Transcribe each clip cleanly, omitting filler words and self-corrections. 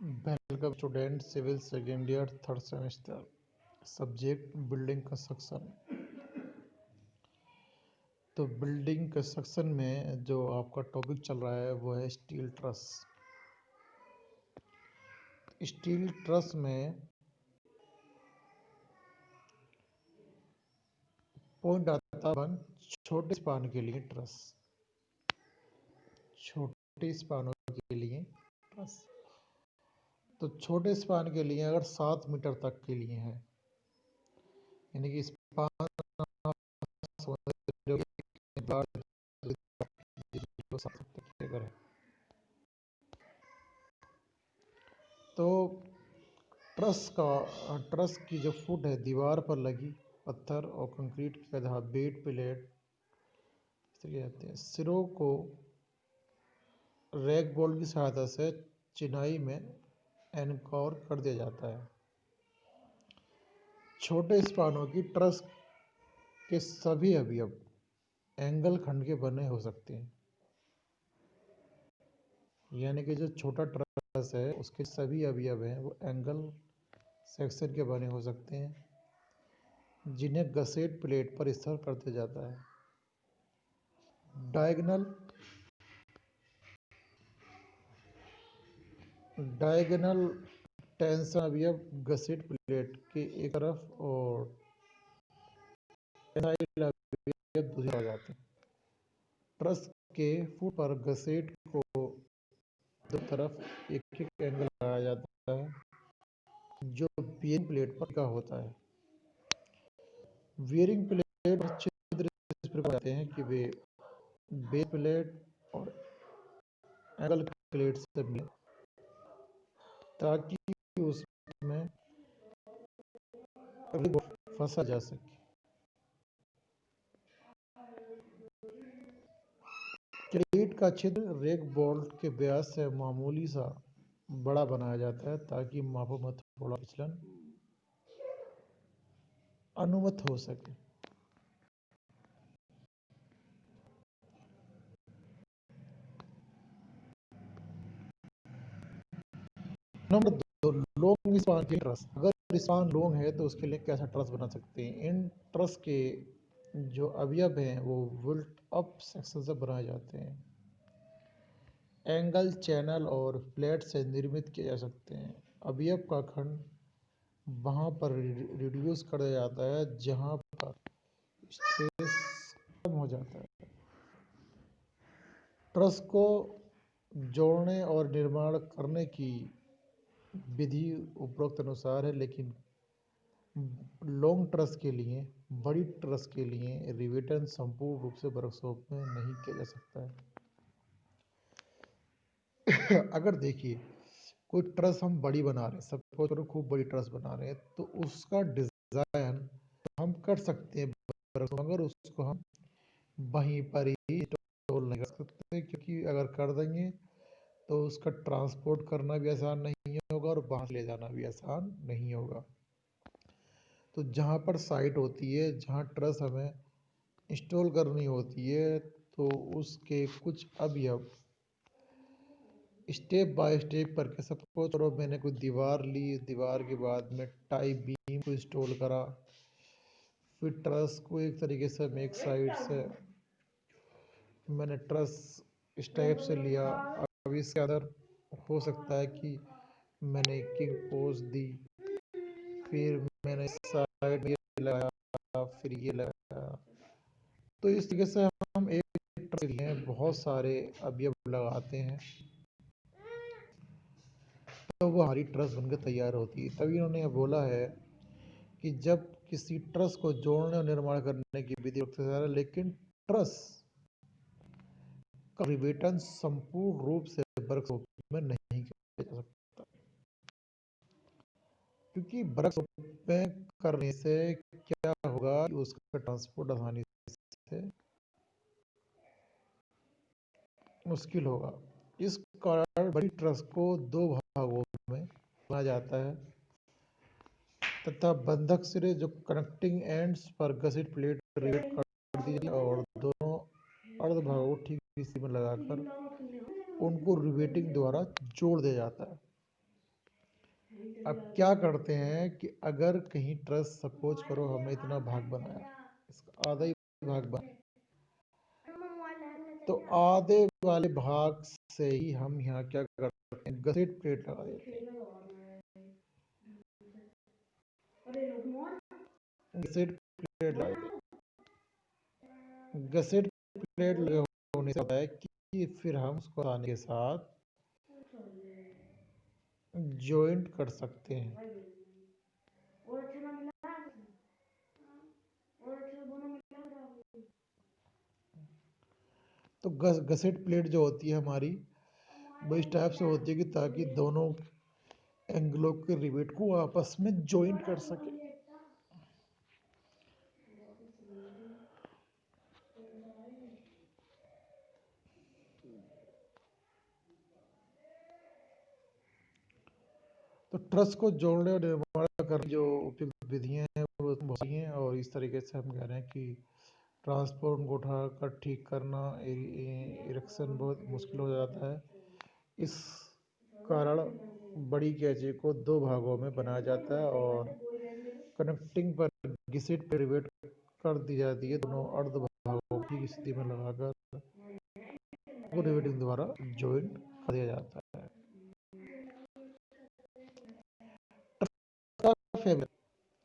Welcome student civil second year third semester subject building construction. तो building construction में जो आपका टॉपिक चल रहा है वो है स्टील ट्रस। स्टील ट्रस में पॉइंट आता है छोटे स्पान के लिए ट्रस, छोटे स्पानों के लिए ट्रस। तो छोटे स्पान के लिए अगर 7 मीटर तक के लिए है, यानी कि स्पान अगर है तो ट्रस की जो फुट है दीवार पर लगी पत्थर और कंक्रीट की आधा बेड प्लेट जाते हैं। सिरों को रैक बोल्ट की सहायता से चिनाई में एनकोर कर दिया जाता है। छोटे स्पानों की ट्रस के सभी अवयव एंगल खंड के बने हो सकते हैं, यानी कि जो छोटा ट्रस है उसके सभी अवयव हैं वो एंगल सेक्शन के बने हो सकते हैं, जिन्हें गसेट प्लेट पर स्थिर कर दिया जाता है। डायगोनल टेंशन अवयव गसेट प्लेट के एक तरफ और टेंसाइल अवयव दूसरी तरफ जाते हैं। ट्रस के फुट पर गसेट को दो तरफ एक एक एंगल लगाया जाता है, जो बियरिंग प्लेट पर टिका होता है। बियरिंग प्लेट पर छिद्र इस प्रकार होते हैं कि वे बेस प्लेट और एंगल प्लेट से मिले, ताकि उसमें फंसा जा सके। प्लेट का छिद्र रैक बोल्ट के व्यास से मामूली सा बड़ा बनाया जाता है, ताकि मापों में थोड़ा विचलन अनुमत हो सके। नंबर 2, लॉन्ग स्पान की ट्रस। अगर स्पान लॉन्ग है तो उसके लिए कैसा ट्रस बना सकते हैं। इन ट्रस के जो अवयव हैं वो विल्ट अप सेक्शन से बनाए जाते हैं, एंगल चैनल और प्लेट से निर्मित किए जा सकते हैं। अवयव का खंड वहां पर रिड्यूस कर दिया जाता है जहां पर स्ट्रेस कम हो जाता है। ट्रस को जोड़ने और निर्माण करने की विधि उपरोक्त अनुसार है, लेकिन लॉन्ग ट्रस के लिए, बड़ी ट्रस के लिए रिवेटन संपूर्ण रूप से वर्कशॉप में नहीं किया जा सकता है। अगर देखिए कोई ट्रस हम बड़ी बना रहे हैं, सपोज करो खूब बड़ी ट्रस बना रहे हैं, तो उसका डिजाइन हम कर सकते हैं, मगर उसको हम वहीं पर ही इंस्टॉल नहीं कर सकते, क्योंकि अगर कर देंगे तो उसका ट्रांसपोर्ट करना भी आसान नहीं होगा और वहां ले जाना भी आसान नहीं होगा। तो जहाँ पर साइट होती है जहाँ ट्रस हमें इंस्टॉल करनी होती है, तो उसके कुछ अवयव स्टेप बाय स्टेप करके, सपोज करो मैंने कोई दीवार ली, दीवार के बाद में टाई बीम को इंस्टॉल करा, फिर ट्रस को एक तरीके से मैं एक साइड से मैंने ट्रस इस टाइप से लिया। अब इसके अंदर हो सकता है कि मैंने किंग पोस्ट दी, फिर मैंने साइड ये लगाया, फिर ये लगाया। तो इस तरीके से हम एक ट्रस में बहुत सारे अवयव लगाते हैं, तो वो हमारी ट्रस बनकर तैयार होती है। तभी उन्होंने बोला है कि जब किसी ट्रस को जोड़ने और निर्माण करने की विधि, लेकिन ट्रस का रिवेटन संपूर्ण रूप से वर्कशॉप में नहीं किया जा सकता, क्योंकि वर्कशॉप में करने से क्या होगा कि उसका ट्रांसपोर्ट आसानी से मुश्किल होगा। इस कारण बड़ी ट्रस को 2 भागों में बनाया जाता है तथा बंधक सिरे जो कनेक्टिंग एंड्स पर गसेट प्लेट रिवेट कर दी जाती है और दोनों अर्ध भागों को ठीक इसी में लगाकर उनको रिवेटिंग द्वारा जोड़ दिया जाता है। अब क्या करते हैं कि अगर कहीं ट्रस सपोज करो हमें इतना भाग बनाया, इसका आधा ही भाग बना, तो आधे वाले भाग से ही हम यहाँ क्या करते हैं, गसेट प्लेट लगा देते हैं। गसेट प्लेट लगा देते हैं। गसेट प्लेट लगे होने से होता है कि फिर हम उसको आने के साथ जॉइंट कर सकते हैं। तो गसेट प्लेट जो होती है हमारी, वो इस टाइप से होती है कि ताकि दोनों एंगलों के रिवेट को आपस में जॉइंट कर सके। तो ट्रस को जोड़ने और निर्माण करने जो उपयुक्त विधियां हैं वो बहुत सी हैं, और इस तरीके से हम कह रहे हैं कि ट्रांसपोर्ट को उठाकर ठीक करना, इरेक्शन बहुत मुश्किल हो जाता है। इस कारण बड़ी कैंची को दो भागों में बनाया जाता है और कनेक्टिंग पर घिसिट पर रिवेट कर दी जाती है। दोनों अर्ध भागों की स्थिति में लगाकर रिवेटिंग द्वारा जॉइंट कर दिया जाता है।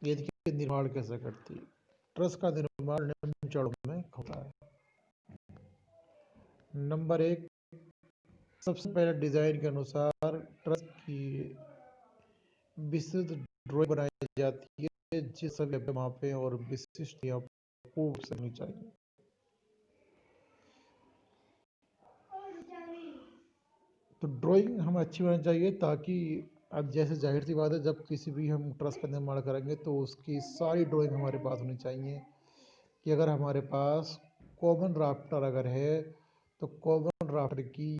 ये देखिए निर्माण कैसे करती है। ट्रस का निर्माण निम्न चरणों में होता है। नंबर 1, सबसे पहले डिजाइन के अनुसार ट्रस की विस्तृत ड्राइंग बनाई जाती है, जिस सभी मापें और विशिष्ट पूर्व से होनी चाहिए। तो ड्राइंग हमें अच्छी होनी चाहिए, ताकि अब जैसे जाहिर सी बात है, जब किसी भी हम ट्रस का निर्माण करेंगे तो उसकी सारी ड्राइंग हमारे पास होनी चाहिए। कि अगर हमारे पास कॉमन राफ्टर अगर है, तो कॉमन राफ्टर की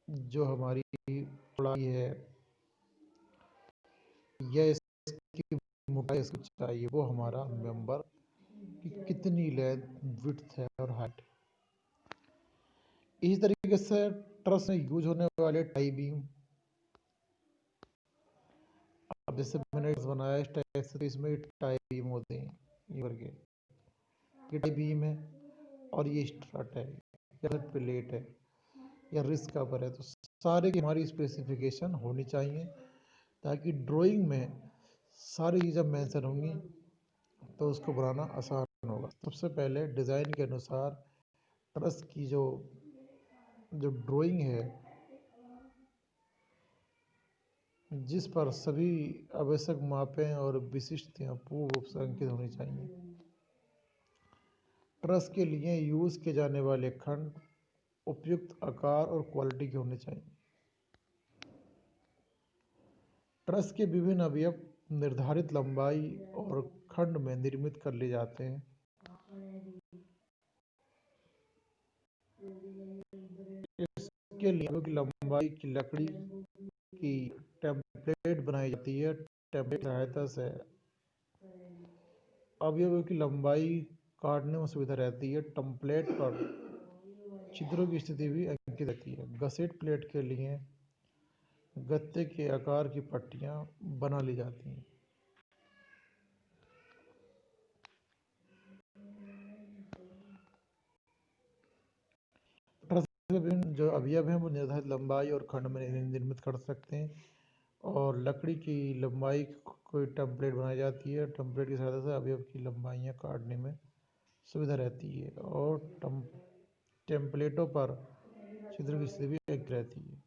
जो हमारी चौड़ाई है या इसकी मोटाई चाहिए, वो हमारा मेंबर की कितनी लेंथ, विड्थ है और हाइट। इसी तरीके से ट्रस में यूज होने वाले टाई बीम, अब जैसे मैंने बनाया इस टाइप से, तो इसमें टाई बीम होते हैं ये करके, ये टाई बीम है और ये स्ट्रट है या प्लेट है या रिस्ट कवर है। तो सारे की हमारी स्पेसिफिकेशन होनी चाहिए, ताकि ड्राइंग में सारी चीज़ें मेंशन होंगी तो उसको बनाना आसान होगा। सबसे पहले डिज़ाइन के अनुसार ट्रस की जो ड्राइंग है, जिस पर सभी आवश्यक मापें और विशिष्टताएं पूर्ण रूप से अंकित होनी चाहिए। ट्रस के लिए यूज किए जाने वाले खंड उपयुक्त आकार और क्वालिटी के होने चाहिए। ट्रस के विभिन्न अवयव निर्धारित लंबाई और खंड में निर्मित कर लिए जाते हैं। इसके लिए की लंबाई की लकड़ी की टेम्पलेट बनाई जाती है। टेम्पलेट सहायता से अवयवों की लंबाई काटने में सुविधा रहती है। टेम्पलेट पर छिद्रों की स्थिति भी अंकित रहती है। गसेट प्लेट के लिए गत्ते के आकार की पट्टियां बना ली जाती हैं। ट्रस के विभिन्न जो अवयव हैं वो निर्धारित लंबाई और खंड में निर्मित कर सकते हैं, और लकड़ी की लंबाई कोई टेम्पलेट बनाई जाती है। टेम्पलेट की सहायता से अवयव की लंबाइयाँ काटने में सुविधा रहती है, और टेम्पलेटों पर छिद्र की स्थिति भी एक रहती है।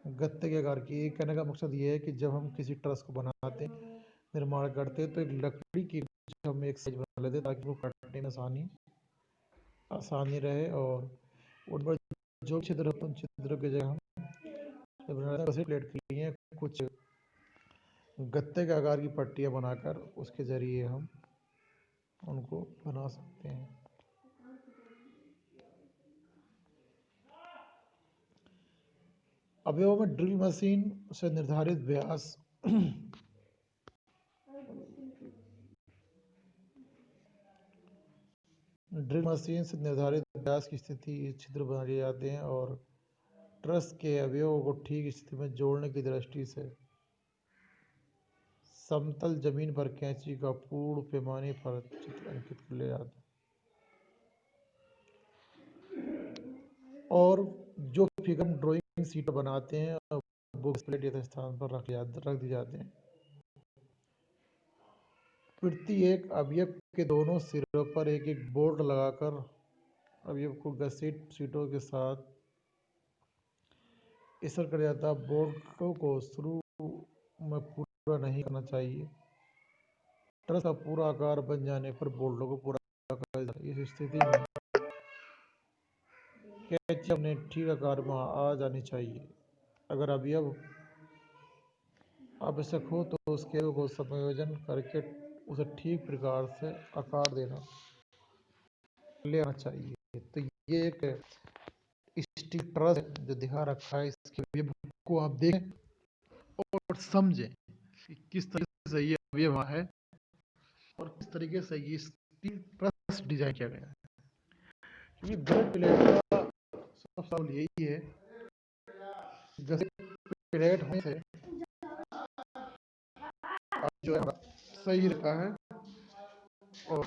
गत्ते के आकार की, कहने का मकसद ये है कि जब हम किसी ट्रस को बनाते हैं, निर्माण करते हैं, तो एक लकड़ी की हम एक साइज बना लेते हैं ताकि वो काटने में आसानी रहे, और उन पर जो छिद्र उन छिद्रों की जगह हम प्लेट के लिए कुछ गत्ते के आकार की पट्टियां बनाकर उसके जरिए हम उनको बना सकते हैं। अवयवों में ड्रिल मशीन से निर्धारित व्यास ड्रिल मशीन से निर्धारित व्यास की स्थिति छिद्र बना लिए जाते हैं, और ट्रस के अवयवों को ठीक स्थिति में जोड़ने की दृष्टि से समतल जमीन पर कैंची का पूर्ण पैमाने पर चित्र अंकित कर लिया जाता है और जो फिगर हम ड्राइंग शीट पर बनाते हैं वो डिस्प्ले यथ स्थान पर रख दिए जाते हैं। प्रत्येक अवयव के दोनों सिरों पर एक एक बोर्ड लगाकर अवयव को घसीट शीटों के साथ इस्तेमाल किया जाता है। बोर्डों को शुरू में पूरा नहीं करना चाहिए। ट्रस का पूरा आकार बन जाने पर बोर्डों को पूरा कर जाता है। इस स्थिति में कैंची अपने ठीक आकार में आ जानी चाहिए। अगर अवयव आवश्यक हो तो उसके को समायोजन करके उसे ठीक प्रकार से आकार देना लेना चाहिए। तो ये एक स्टील ट्रस जो दिखा रखा है, इसके अवयव को आप देखें और समझें कि किस तरीके से ये अवयव है और किस तरीके से ये स्टील ट्रस डिजाइन किया गया है। क्योंकि गलत प्लेट का सब सवाल यही है, जैसे प्लेट होने से जो है सही रहता है और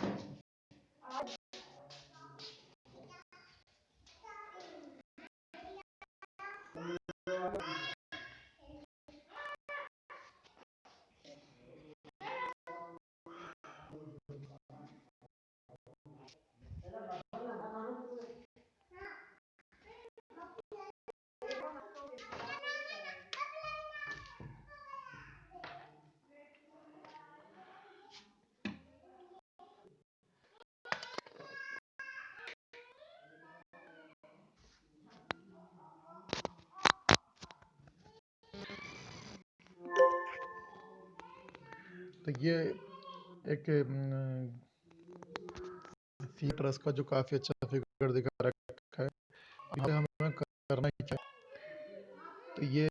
तो ये एक ट्रस का जो काफी अच्छा फिगर दिखा रखा है। हमें करना ही क्या, तो ये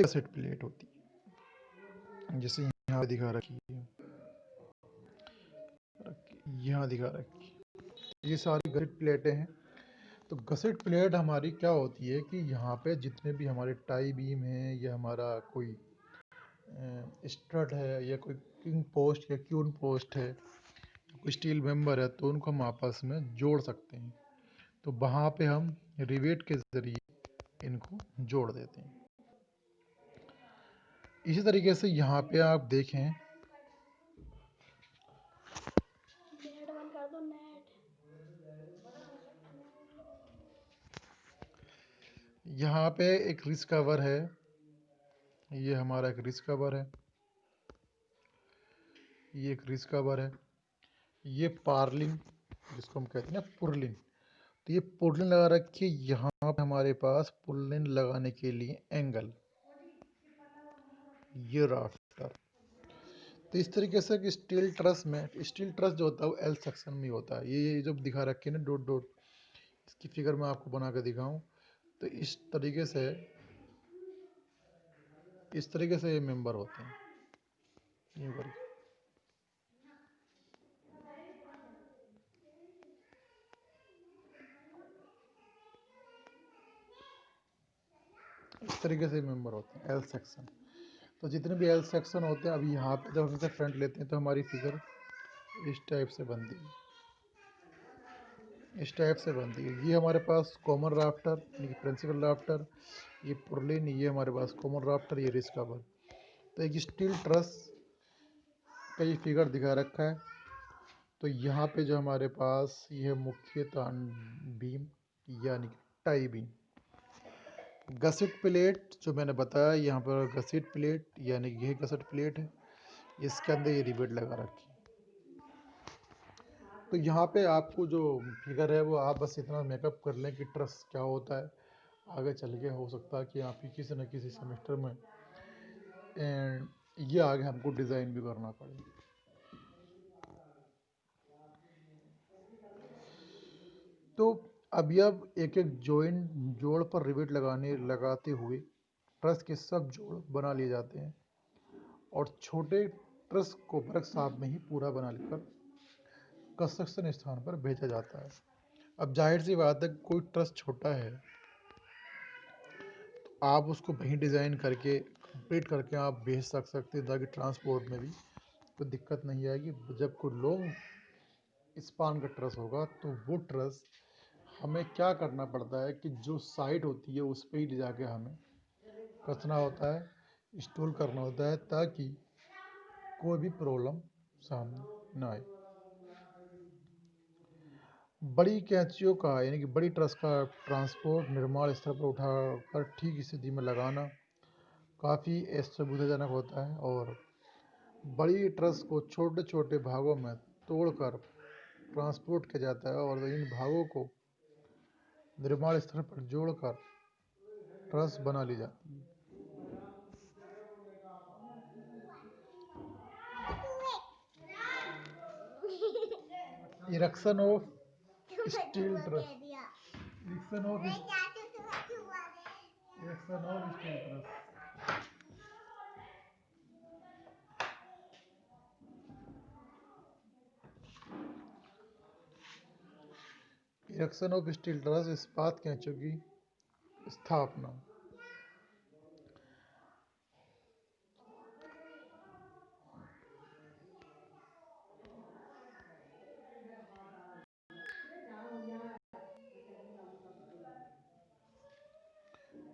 सेट प्लेट होती है जैसे यहाँ दिखा रखी है, यहाँ दिखा रखी है। ये सारी गसेट प्लेटें हैं। तो गसेट प्लेट हमारी क्या होती है कि यहाँ पे जितने भी हमारे टाई बीम हैं या हमारा कोई स्टड है या कोई किंग पोस्ट या क्यून पोस्ट है, कोई स्टील मेंबर है, तो उनको हम आपस में जोड़ सकते हैं। तो वहाँ पे हम रिवेट के ज़रिए इनको जोड़ देते हैं। इसी तरीके से यहाँ पे आप देखें, यहाँ पे एक रिस्ट कवर है। ये हमारा एक रिस्ट कवर है, ये एक रिस्ट कवर है। ये पार्लिन जिसको हम कहते हैं ना पुर्लिन, तो ये पुर्लिन लगा रखी है। यहाँ पे हमारे पास पुर्लिन लगाने के लिए एंगल, ये राफ्टर। तो इस तरीके से कि स्टील ट्रस जो होता है वो एल सेक्शन में होता है। ये जो दिखा रखे हैं ना डॉट डॉट, इसकी फिगर मैं आपको बना के दिखाऊं तो इस तरीके से ये मेंबर होते हैं। ये करके इस तरीके से मेंबर होते हैं एल सेक्शन। तो जितने भी एल सेक्शन होते हैं, अभी यहाँ पे जब हम इसे फ्रंट लेते हैं तो हमारी फिगर इस टाइप से बनती है, इस टाइप से बनती है। ये हमारे पास कॉमन राफ्टर, प्रिंसिपल राफ्टर, ये पुर्लिन, ये हमारे पास कॉमन राफ्टर, ये रिस्ट कवर। तो एक स्टील ट्रस का ये फिगर दिखा रखा है। तो यहाँ पे जो हमारे पास ये मुख्य तान बीम यानी टाई बीम, गसेट प्लेट जो मैंने बताया, यहाँ पर गसेट प्लेट यानी ये गसेट प्लेट है, इसके अंदर ये रिवेट लगा रखी है। तो यहाँ पे आपको जो फिगर है वो आप बस इतना मेकअप कर लें कि ट्रस क्या होता है। आगे चल के हो सकता है कि आप ही किसी न किसी सेमेस्टर में ये आगे हमको डिज़ाइन भी करना पड़े। तो अब एक एक जोड़ पर रिवेट लगाते हुए ट्रस के सब जोड़ बना लिए जाते हैं और छोटे ट्रस को वर्कशॉप में ही पूरा बना लेकर कंस्ट्रक्शन स्थान पर भेजा जाता है। अब जाहिर सी बात है, कोई ट्रस छोटा है तो आप उसको वहीं डिज़ाइन करके कंप्लीट करके आप भेज सकते हैं, ताकि ट्रांसपोर्ट में भी कोई दिक्कत नहीं आएगी। जब कोई लॉन्ग स्पान का ट्रस होगा तो वो ट्रस हमें क्या करना पड़ता है कि जो साइट होती है उस पर ही ले जाके हमें कसना होता है, इंस्टॉल करना होता है, ताकि कोई भी प्रॉब्लम सामने ना आए। बड़ी कैंचियों का यानी कि बड़ी ट्रस का ट्रांसपोर्ट निर्माण स्थल पर उठाकर ठीक स्थिति में लगाना काफ़ी असुविधाजनक होता है, और बड़ी ट्रस को छोटे छोटे भागों में तोड़कर ट्रांसपोर्ट किया जाता है, और इन भागों को निर्माण स्थल पर जोड़कर ट्रस बना ली जाती है। Erection of steel truss. Erection of steel truss. Erection of steel truss, इस्पात कैंचों की स्थापना।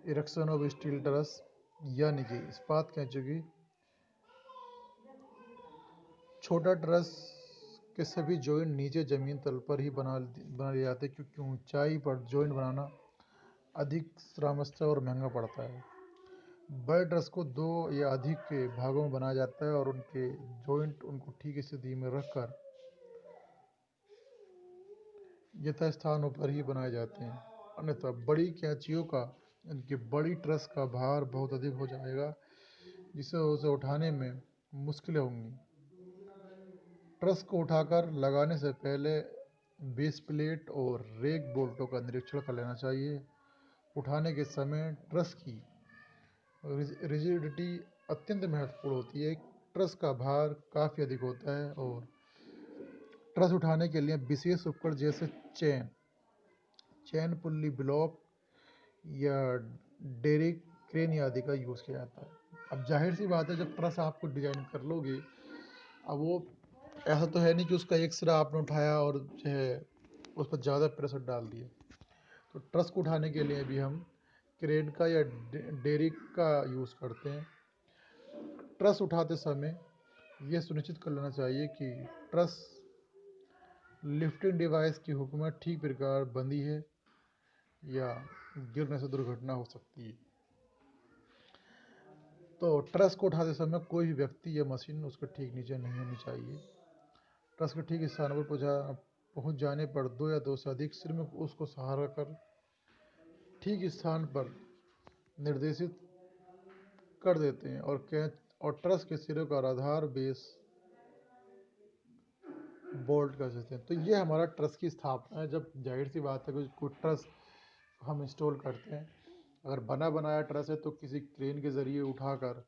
इरेक्शन ऑफ स्टील ट्रस यानी कि इस्पात कैंचों की छोटा ट्रस के सभी जॉइंट नीचे जमीन तल पर ही बना लिए जाते हैं, क्योंकि ऊंचाई पर जॉइंट बनाना अधिक श्रमस्थ और महंगा पड़ता है। बड़े ट्रस को दो या अधिक के भागों में बनाया जाता है, और उनके जॉइंट उनको ठीक स्थिति में रखकर यथास्थानों पर ही बनाए जाते हैं। अन्यथा बड़ी कैंचियों का इनकी बड़ी ट्रस का भार बहुत अधिक हो जाएगा, जिससे उसे उठाने में मुश्किलें होंगी। ट्रस को उठाकर लगाने से पहले बेस प्लेट और रेक बोल्टों का निरीक्षण कर लेना चाहिए। उठाने के समय ट्रस की रिजिडिटी अत्यंत महत्वपूर्ण होती है। ट्रस का भार काफ़ी अधिक होता है, और ट्रस उठाने के लिए विशेष उपकरण जैसे चैन पुल्ली ब्लॉक या डेरिक क्रेन आदि का यूज़ किया जाता है। अब जाहिर सी बात है, जब ट्रस आपको डिजाइन कर लोगे, अब वो ऐसा तो है नहीं कि उसका एक सिरा आपने उठाया और जो है उस पर ज़्यादा प्रेशर डाल दिया। तो ट्रस को उठाने के लिए भी हम क्रेन का या डेरिक का यूज़ करते हैं। ट्रस उठाते समय यह सुनिश्चित कर लेना चाहिए कि ट्रस लिफ्टिंग डिवाइस की हुक में ठीक प्रकार बंधी है, या गिरने से दुर्घटना हो सकती है। तो ट्रस को उठाते समय कोई भी व्यक्ति या मशीन उसके ठीक नीचे नहीं होनी चाहिए। ट्रस के ठीक स्थान पर पहुंच जाने पर दो या दो से अधिक श्रमिक उसको सहारा कर ठीक स्थान पर निर्देशित कर देते हैं, और ट्रस के सिरे का आधार बेस बोल्ट कर देते हैं। तो ये हमारा ट्रस की स्थापना है। जब जाहिर सी बात है कोई ट्रस हम इंस्टॉल करते हैं, अगर बना बनाया ट्रस है तो किसी क्रेन के ज़रिए उठाकर,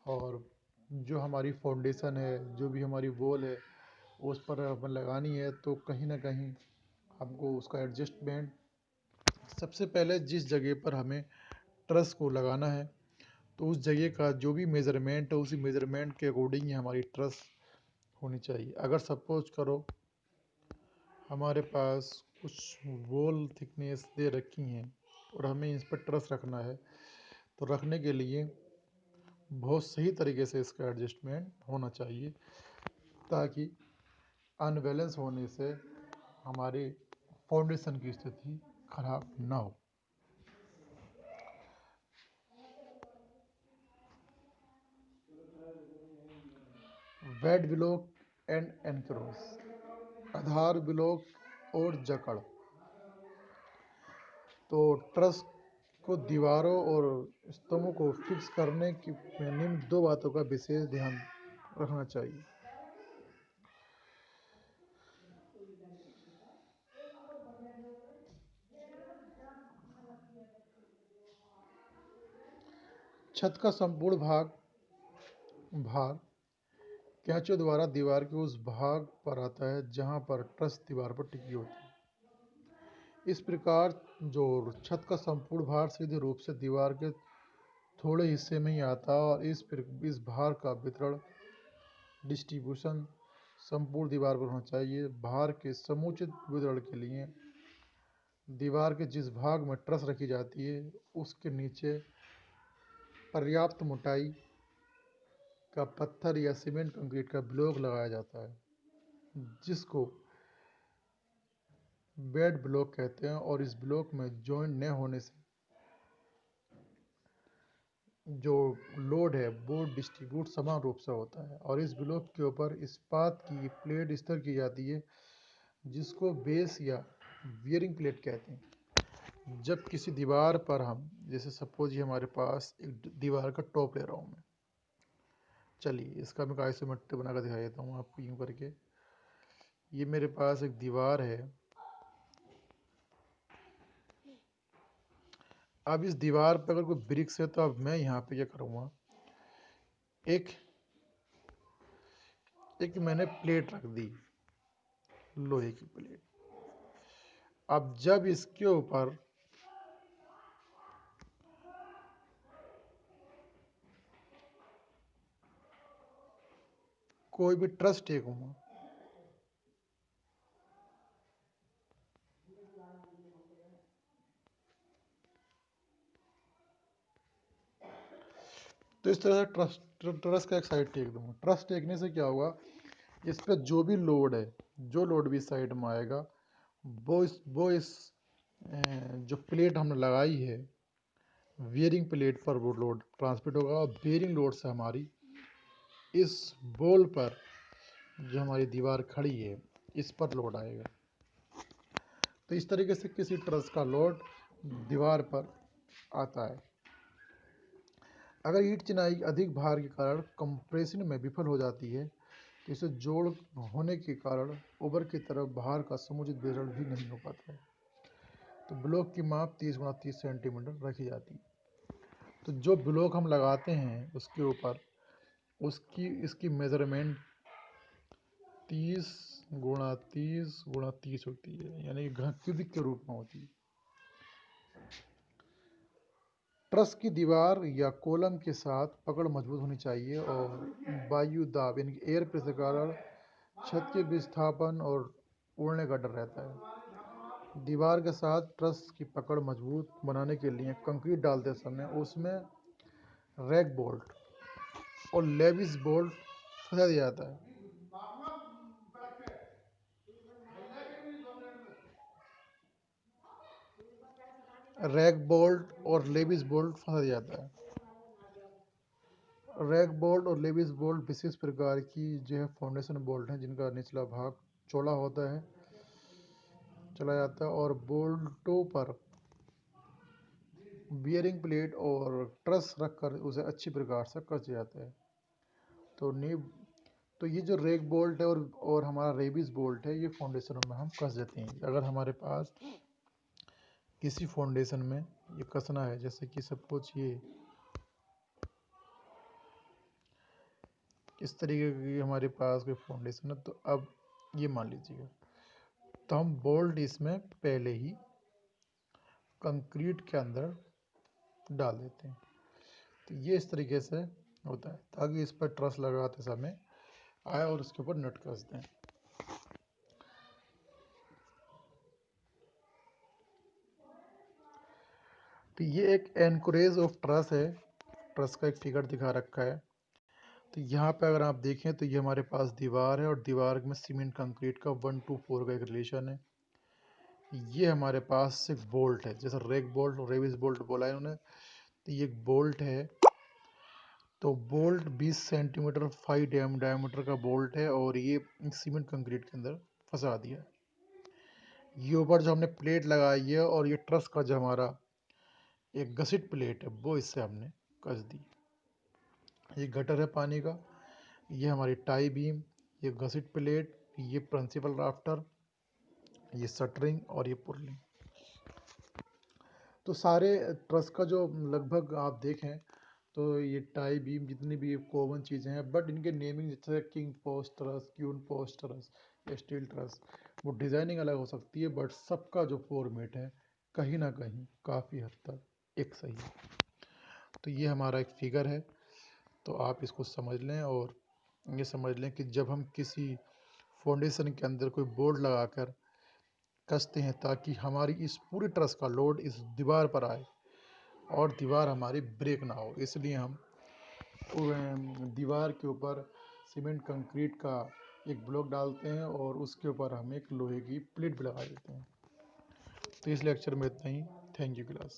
और जो हमारी फाउंडेशन है, जो भी हमारी वॉल है, उस पर हमें लगानी है, तो कहीं ना कहीं हमको उसका एडजस्टमेंट सबसे पहले जिस जगह पर हमें ट्रस को लगाना है, तो उस जगह का जो भी मेज़रमेंट है, उसी मेज़रमेंट के अकॉर्डिंग ही हमारी ट्रस होनी चाहिए। अगर सपोज करो हमारे पास कुछ वॉल थिकनेस दे रखी हैं और हमें इस पर ट्रस रखना है, तो रखने के लिए बहुत सही तरीके से इसका एडजस्टमेंट होना चाहिए, ताकि अनबैलेंस होने से हमारी फाउंडेशन की स्थिति खराब ना हो। Bed block and encroach, Aadhaar block और जकड़। तो ट्रस को दीवारों और स्तंभों को फिक्स करने की निम्न दो बातों का विशेष ध्यान रखना चाहिए। छत का संपूर्ण भार कैंचों द्वारा दीवार के उस भाग पर आता है जहां पर ट्रस दीवार पर टिकी होती है। इस प्रकार जो छत का संपूर्ण भार सीधे रूप से दीवार के थोड़े हिस्से में ही आता है और इस भार का वितरण डिस्ट्रीब्यूशन संपूर्ण दीवार पर होना चाहिए। भार के समुचित वितरण के लिए दीवार के जिस भाग में ट्रस रखी जाती है उसके नीचे पर्याप्त मोटाई का पत्थर या सीमेंट कंक्रीट का ब्लॉक लगाया जाता है जिसको बेड ब्लॉक कहते हैं, और इस ब्लॉक में जॉइंट न होने से जो लोड है वो डिस्ट्रीब्यूट समान रूप से होता है। और इस ब्लॉक के ऊपर इस्पात की प्लेट स्थिर की जाती है जिसको बेस या वियरिंग प्लेट कहते हैं। जब किसी दीवार पर हम, जैसे सपोज ये हमारे पास एक दीवार का टॉप ले रहा हूँ मैं, चलिए इसका मैं आइसोमेट्रिक बना कर दिखा देता हूँ आपको यूँ करके। ये मेरे पास एक दीवार है। अब इस दीवार पर अगर कोई ब्रिक्स है तो अब मैं यहाँ पे क्या करूँगा, एक मैंने प्लेट रख दी, लोहे की प्लेट। अब जब इसके ऊपर कोई भी ट्रस टेकूंगा तो इस तरह से ट्रस का एक साइड टेक दूंगा। ट्रस टेकने से क्या होगा, इस पर जो भी लोड है, जो लोड भी साइड में आएगा वो इस जो प्लेट हमने लगाई है बियरिंग प्लेट पर वो लोड ट्रांसमिट होगा और बियरिंग लोड से हमारी इस बॉल पर जो हमारी दीवार खड़ी है इस पर लोड आएगा। तो इस तरीके से किसी ट्रस का लोड दीवार पर आता है। अगर ईंट चिनाई अधिक भार के कारण कंप्रेशन में विफल हो जाती है तो इसे जोड़ होने के कारण ऊपर की तरफ भार का समुचित वितरण भी नहीं हो पाता है। तो ब्लॉक की माप 30 × 30 सेंटीमीटर रखी जाती है। तो जो ब्लॉक हम लगाते हैं उसके ऊपर इसकी मेजरमेंट 30 × 30 × 30 होती है, यानी घन क्यूबिक के रूप में होती है। ट्रस की दीवार या कॉलम के साथ पकड़ मजबूत होनी चाहिए और वायु दाब यानी एयर प्रेशर के कारण छत के विस्थापन और उड़ने का डर रहता है। दीवार के साथ ट्रस की पकड़ मजबूत बनाने के लिए कंक्रीट डालते समय उसमें रैक बोल्ट और लेविस बोल्ट फंसा दिया जाता है। रैक बोल्ट और लेविस बोल्ट फंसा दिया जाता है। रैक बोल्ट और लेविस बोल्ट विशेष प्रकार की जो है फाउंडेशन बोल्ट हैं जिनका निचला भाग चौड़ा होता है, चला जाता है और बोल्टों पर बियरिंग प्लेट और ट्रस रखकर उसे अच्छी प्रकार से कस जाता है। तो नीब तो ये जो रैक बोल्ट है और हमारा रेबिस बोल्ट है ये फाउंडेशन में हम कस देते हैं। अगर हमारे पास किसी फाउंडेशन में ये कसना है, जैसे कि सपोज ये इस तरीके की हमारे पास कोई फाउंडेशन है, तो अब ये मान लीजिएगा तो हम बोल्ट इसमें पहले ही कंक्रीट के अंदर डाल देते हैं। तो ये इस तरीके से होता है ताकि इस पर ट्रस लगाते समय आए और उसके ऊपर नट कस दें। तो ये एक एनकोरेज ऑफ ट्रस है, ट्रस का एक फिगर दिखा रखा है। तो यहाँ पे अगर आप देखें तो ये हमारे पास दीवार है और दीवार में सीमेंट कंक्रीट का 1:4 का एक रिलेशन है। ये हमारे पास एक बोल्ट है, जैसे रैक बोल्ट और रेविस बोल्ट बोला है उन्होंने, तो ये एक बोल्ट है। तो बोल्ट 20 सेंटीमीटर 5 डायमीटर का बोल्ट है और ये सीमेंट कंक्रीट के अंदर फंसा दिया। ये ऊपर जो हमने प्लेट लगाई है और ये ट्रस का जो हमारा एक गसिट प्लेट है वो इससे हमने कस दी। ये गटर है पानी का, ये हमारी टाई बीम, ये गसिट प्लेट, ये प्रिंसिपल राफ्टर, ये शटरिंग और ये पुर्लिंग। तो सारे ट्रस का जो लगभग आप देखें तो ये टाई बीम जितनी भी कॉमन चीज़ें हैं, बट इनके नेमिंग जैसे king post truss, queen post truss, steel truss, वो डिज़ाइनिंग अलग हो सकती है बट सबका जो फॉर्मेट है कहीं ना कहीं काफ़ी हद तक एक सही है। तो ये हमारा एक फिगर है, तो आप इसको समझ लें और ये समझ लें कि जब हम किसी फाउंडेशन के अंदर कोई बोर्ड लगाकर कसते हैं ताकि हमारी इस पूरी ट्रस का लोड इस दीवार पर आए और दीवार हमारी ब्रेक ना हो, इसलिए हम दीवार के ऊपर सीमेंट कंक्रीट का एक ब्लॉक डालते हैं और उसके ऊपर हम एक लोहे की प्लेट भी लगा देते हैं। तो इस लेक्चर में इतना ही। Thank you class.